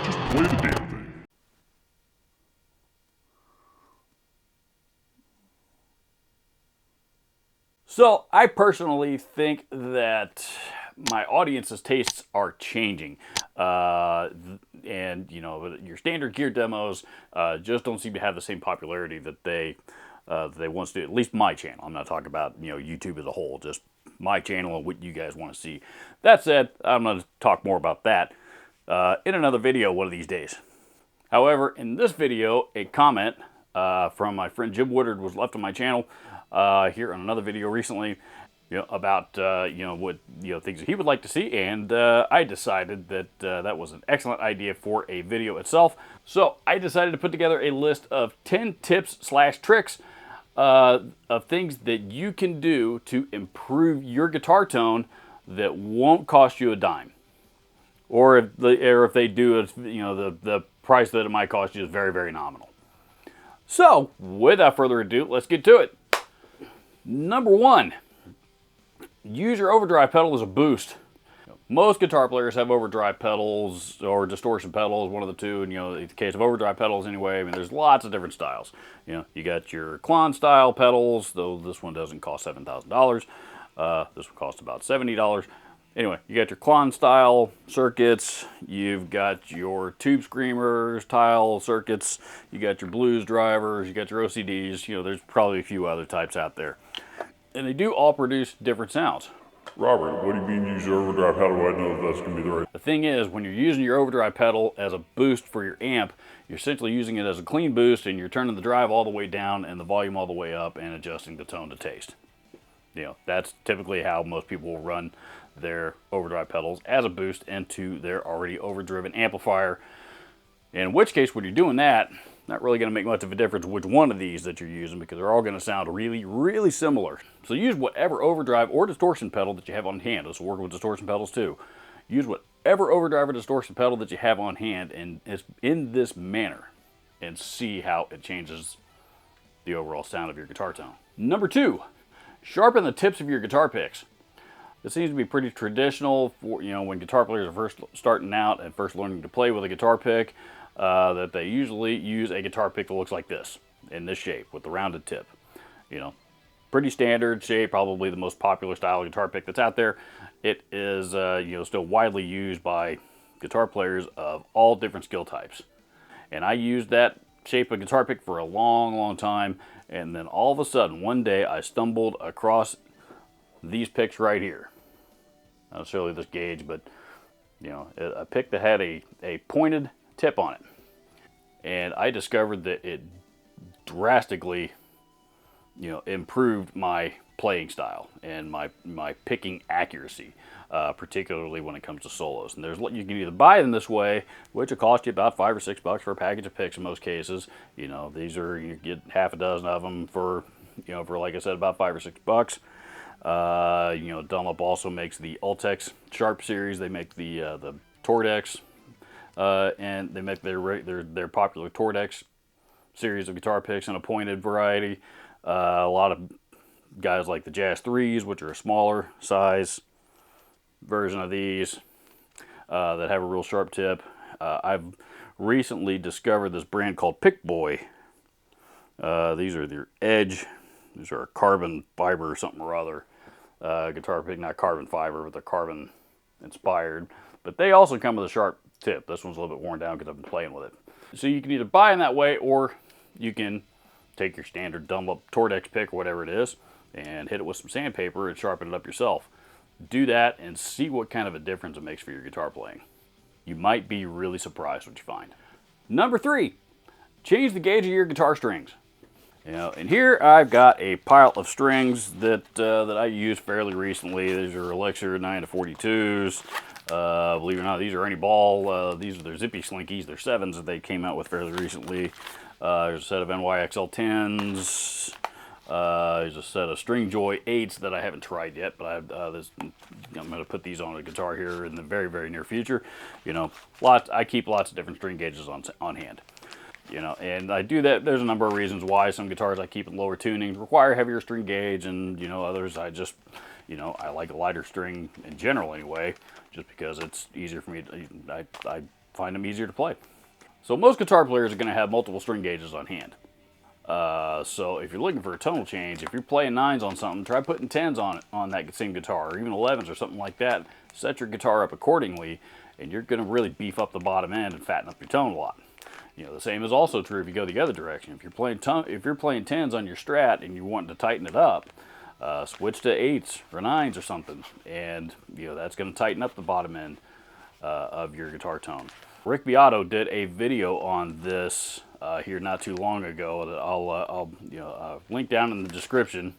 Just play the damn thing. So I personally think that my audience's tastes are changing, and you know, your standard gear demos just don't seem to have the same popularity that they once did. At least my channel. I'm not talking about, you know, YouTube as a whole. Just my channel and what you guys want to see. That said, I'm going to talk more about that in another video one of these days. However, in this video, a comment from my friend Jim Woodard was left on my channel here on another video recently, you know, about you know, what, you know, things that he would like to see, and I decided that that was an excellent idea for a video itself. So I decided to put together a list of 10 tips / tricks of things that you can do to improve your guitar tone that won't cost you a dime. Or if they do, you know, the price that it might cost you is very, very nominal. So, without further ado, let's get to it. Number 1, use your overdrive pedal as a boost. Most guitar players have overdrive pedals or distortion pedals, one of the two. And, you know, in the case of overdrive pedals anyway, I mean, there's lots of different styles. You know, you got your Klon style pedals, though this one doesn't cost $7,000. This one costs about $70. Anyway, you got your Klon style circuits, you've got your tube screamers, tile circuits, you got your blues drivers, you got your OCDs, you know, there's probably a few other types out there. And they do all produce different sounds. Robert, what do you mean use your overdrive? How do I know if that's going to be the right? The thing is, when you're using your overdrive pedal as a boost for your amp, you're essentially using it as a clean boost, and you're turning the drive all the way down and the volume all the way up and adjusting the tone to taste. You know, that's typically how most people will run their overdrive pedals, as a boost into their already overdriven amplifier. In which case, when you're doing that, not really going to make much of a difference which one of these that you're using, because they're all going to sound really, really similar. So use whatever overdrive or distortion pedal that you have on hand. This will work with distortion pedals too. Use whatever overdrive or distortion pedal that you have on hand, and it's in this manner, and see how it changes the overall sound of your guitar tone. Number 2, sharpen the tips of your guitar picks. This seems to be pretty traditional for, you know, when guitar players are first starting out and first learning to play with a guitar pick, that they usually use a guitar pick that looks like this, in this shape, with the rounded tip. You know, pretty standard shape, probably the most popular style of guitar pick that's out there. It is, you know, still widely used by guitar players of all different skill types. And I used that shape of guitar pick for a long, long time, and then all of a sudden, one day, I stumbled across these picks right here. Not necessarily this gauge, but, you know, a pick that had a pointed tip on it. And I discovered that it drastically, you know, improved my playing style and my picking accuracy, particularly when it comes to solos. And you can either buy them this way, which will cost you about $5 or $6 for a package of picks in most cases. You know, you get half a dozen of them for, you know, for, like I said, about $5 or $6. You know, Dunlop also makes the Ultex Sharp series. They make the Tordex, and they make their popular Tordex series of guitar picks in a pointed variety. A lot of guys like the Jazz 3s, which are a smaller size version of these, that have a real sharp tip. I've recently discovered this brand called Pick Boy. These are their Edge. These are a carbon fiber or something or other. Guitar pick, not carbon fiber, but they're carbon inspired. But they also come with a sharp tip. This one's a little bit worn down because I've been playing with it. So you can either buy them that way, or you can take your standard Dunlop Tordex pick or whatever it is and hit it with some sandpaper and sharpen it up yourself. Do that and see what kind of a difference it makes for your guitar playing. You might be really surprised what you find. Number 3, change the gauge of your guitar strings. You know, and here I've got a pile of strings that I used fairly recently. These are Elixir 9-42s. Believe it or not, these are Ernie Ball. These are their Zippy Slinkies. They're 7s that they came out with fairly recently. There's a set of NYXL 10s. There's a set of String Joy 8s that I haven't tried yet, but I'm going to put these on a guitar here in the very, very near future. You know, I keep lots of different string gauges on hand. You know, and I do that. There's a number of reasons why. Some guitars I keep in lower tunings require heavier string gauge, and, you know, others I just, you know, I like a lighter string in general anyway, just because it's easier for me. I find them easier to play. So most guitar players are going to have multiple string gauges on hand. So if you're looking for a tonal change, if you're playing 9s on something, try putting 10s on that same guitar, or even 11s or something like that. Set your guitar up accordingly, and you're going to really beef up the bottom end and fatten up your tone a lot. You know, the same is also true if you go the other direction. If you're playing 10s on your Strat and you want to tighten it up, switch to 8s or 9s or something, and you know that's going to tighten up the bottom end of your guitar tone. Rick Beato did a video on this here not too long ago that I'll link down in the description.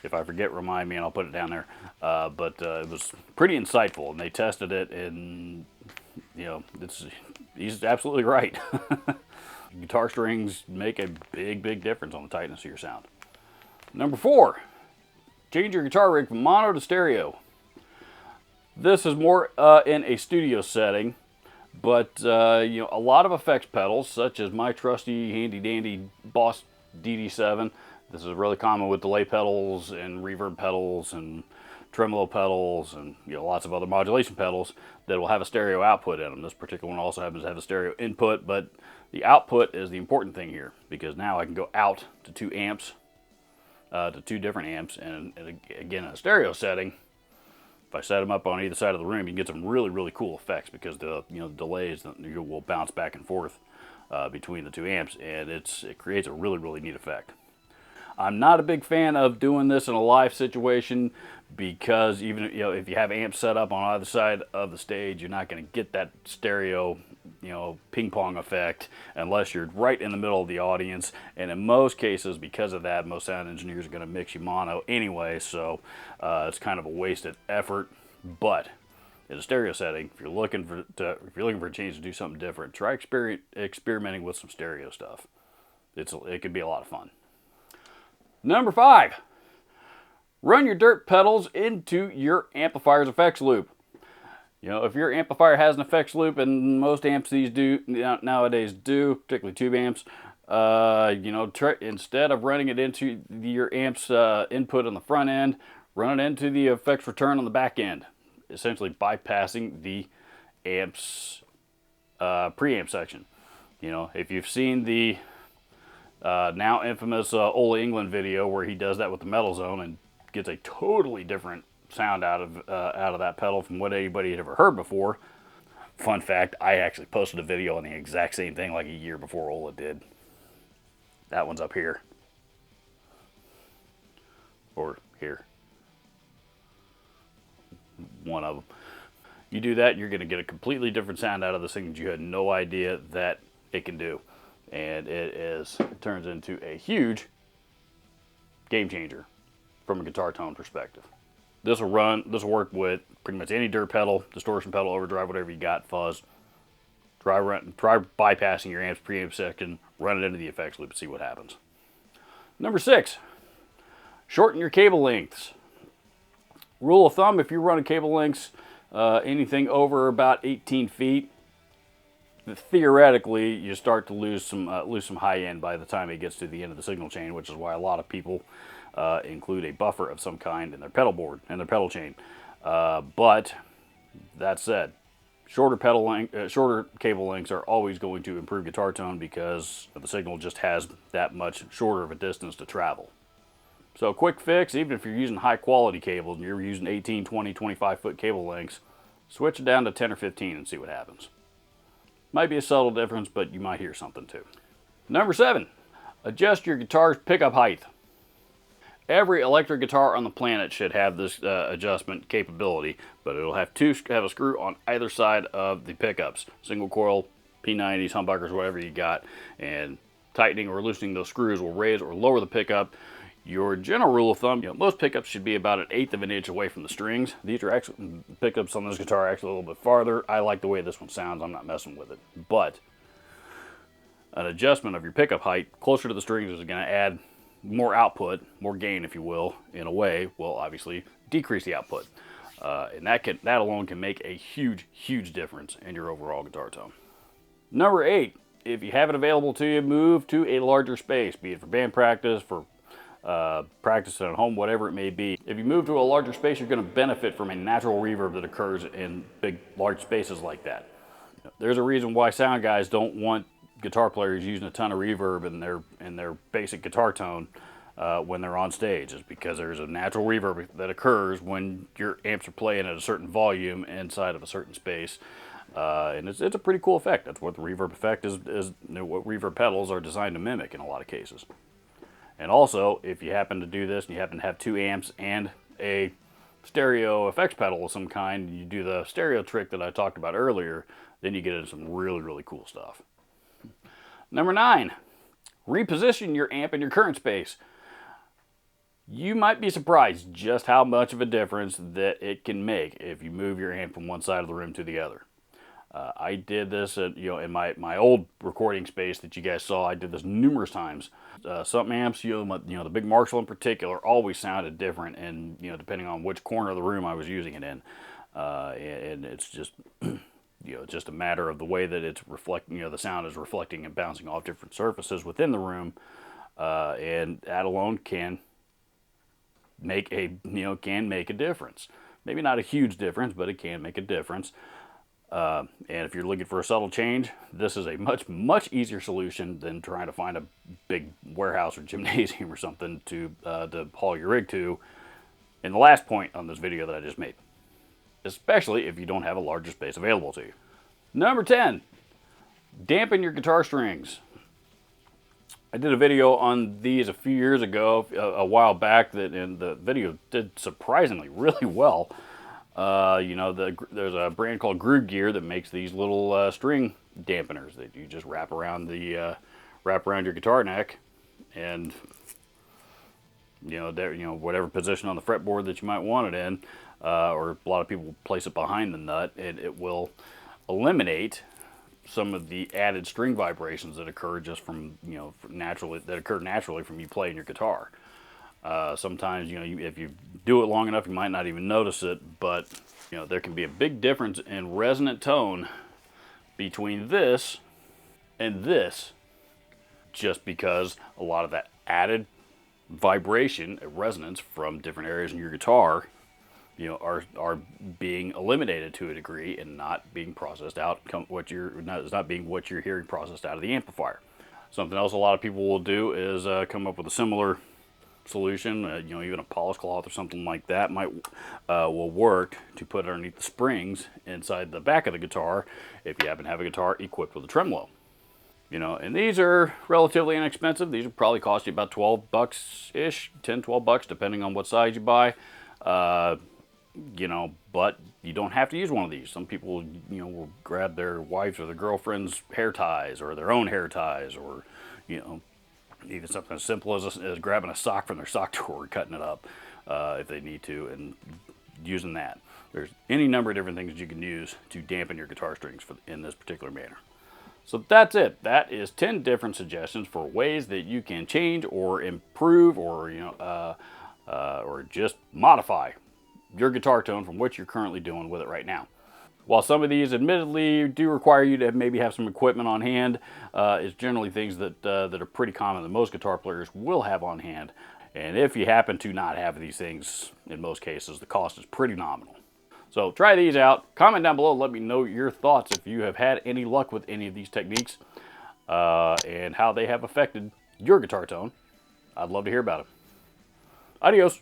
If I forget, remind me and I'll put it down there. But it was pretty insightful, and they tested it, and you know, he's absolutely right. Guitar strings make a big difference on the tightness of your sound. Number 4, change your guitar rig from mono to stereo. This is more in a studio setting, but you know, a lot of effects pedals, such as my trusty handy dandy Boss DD7. This is really common with delay pedals and reverb pedals and tremolo pedals and you know lots of other modulation pedals that will have a stereo output in them. This particular one also happens to have a stereo input, but the output is the important thing here, because now I can go out to 2 amps, to 2 different amps, and again in a stereo setting, if I set them up on either side of the room, you can get some really cool effects, because the delays will bounce back and forth between the 2 amps, and it creates a really neat effect. I'm not a big fan of doing this in a live situation, because even if you have amps set up on either side of the stage, you're not going to get that stereo ping pong effect unless you're right in the middle of the audience. And in most cases, because of that, most sound engineers are going to mix you mono anyway, so it's kind of a wasted effort. But in a stereo setting, if you're looking for a change to do something different, try experimenting with some stereo stuff. It could be a lot of fun. Number 5, run your dirt pedals into your amplifier's effects loop. You know, if your amplifier has an effects loop, and most amps nowadays do, particularly tube amps, instead of running it into your amp's input on the front end, run it into the effects return on the back end, essentially bypassing the amp's preamp section. You know, if you've seen the now infamous Ola England video where he does that with the Metal Zone and gets a totally different sound out of that pedal from what anybody had ever heard before. Fun fact, I actually posted a video on the exact same thing like a year before Ola did. That one's up here. Or here. One of them. You do that, you're going to get a completely different sound out of this thing that you had no idea that it can do. And it turns into a huge game changer from a guitar tone perspective. This will work with pretty much any dirt pedal, distortion pedal, overdrive, whatever you got, fuzz. Try bypassing your amp's preamp section, run it into the effects loop and see what happens. Number 6, shorten your cable lengths. Rule of thumb, if you're running cable lengths anything over about 18 feet, theoretically you start to lose some high end by the time it gets to the end of the signal chain, which is why a lot of people include a buffer of some kind in their pedal board and their pedal chain. But that said, shorter cable lengths are always going to improve guitar tone, because the signal just has that much shorter of a distance to travel. So a quick fix, even if you're using high quality cables and you're using 18, 20, 25 foot cable lengths, switch it down to 10 or 15 and see what happens. Might be a subtle difference, but you might hear something too. Number 7, adjust your guitar's pickup height. Every electric guitar on the planet should have this adjustment capability, but it'll have a screw on either side of the pickups. Single coil, P90s, humbuckers, whatever you got, and tightening or loosening those screws will raise or lower the pickup. Your general rule of thumb, most pickups should be about 1/8 of an inch away from the strings. These are actually, pickups on this guitar are actually a little bit farther. I like the way this one sounds. I'm not messing with it. But an adjustment of your pickup height closer to the strings is going to add more output, more gain, if you will, in a way, will obviously decrease the output. And that alone can make a huge difference in your overall guitar tone. Number 8, if you have it available to you, move to a larger space, be it for band practice, for practicing at home, whatever it may be. If you move to a larger space, you're going to benefit from a natural reverb that occurs in large spaces like that. There's a reason why sound guys don't want guitar players using a ton of reverb in their basic guitar tone when they're on stage. Is because there's a natural reverb that occurs when your amps are playing at a certain volume inside of a certain space. And it's a pretty cool effect. That's what the reverb effect is what reverb pedals are designed to mimic in a lot of cases. And also, if you happen to do this and you happen to have 2 amps and a stereo effects pedal of some kind, you do the stereo trick that I talked about earlier, then you get into some really, really cool stuff. Number 9, reposition your amp in your current space. You might be surprised just how much of a difference that it can make if you move your amp from one side of the room to the other. I did this at, in my old recording space that you guys saw. I did this numerous times. Some amps, the Big Marshall in particular, always sounded different, and depending on which corner of the room I was using it in, and it's just just a matter of the way that it's reflecting. The sound is reflecting and bouncing off different surfaces within the room, and that alone can make a difference. Maybe not a huge difference, but it can make a difference. And if you're looking for a subtle change, this is a much easier solution than trying to find a big warehouse or gymnasium or something to haul your rig to. And the last point on this video that I just made, especially if you don't have a larger space available to you. Number 10, dampen your guitar strings. I did a video on these a few years ago, a while back, and the video did surprisingly really well. There's a brand called Groove Gear that makes these little string dampeners that you just wrap around your guitar neck, and whatever position on the fretboard that you might want it in, or a lot of people place it behind the nut, and it will eliminate some of the added string vibrations that occur just from naturally from you playing your guitar. Sometimes, if you do it long enough, you might not even notice it, but, there can be a big difference in resonant tone between this and this, just because a lot of that added vibration and resonance from different areas in your guitar, are being eliminated to a degree and not being processed out, not being what you're hearing processed out of the amplifier. Something else a lot of people will do is come up with a similar solution, even a polish cloth or something like that will work to put underneath the springs inside the back of the guitar if you happen to have a guitar equipped with a tremolo. And these are relatively inexpensive. These will probably cost you about 12 bucks-ish, 10, 12 bucks, depending on what size you buy. But you don't have to use one of these. Some people, will grab their wife's or their girlfriend's hair ties or their own hair ties, or, even something as simple as grabbing a sock from their sock drawer and cutting it up if they need to, and using that. There's any number of different things you can use to dampen your guitar strings in this particular manner. So that's it. That is 10 different suggestions for ways that you can change or improve or or just modify your guitar tone from what you're currently doing with it right now. While some of these admittedly do require you to maybe have some equipment on hand, it's generally things that are pretty common that most guitar players will have on hand. And if you happen to not have these things, in most cases, the cost is pretty nominal. So try these out. Comment down below, let me know your thoughts if you have had any luck with any of these techniques and how they have affected your guitar tone. I'd love to hear about it. Adios.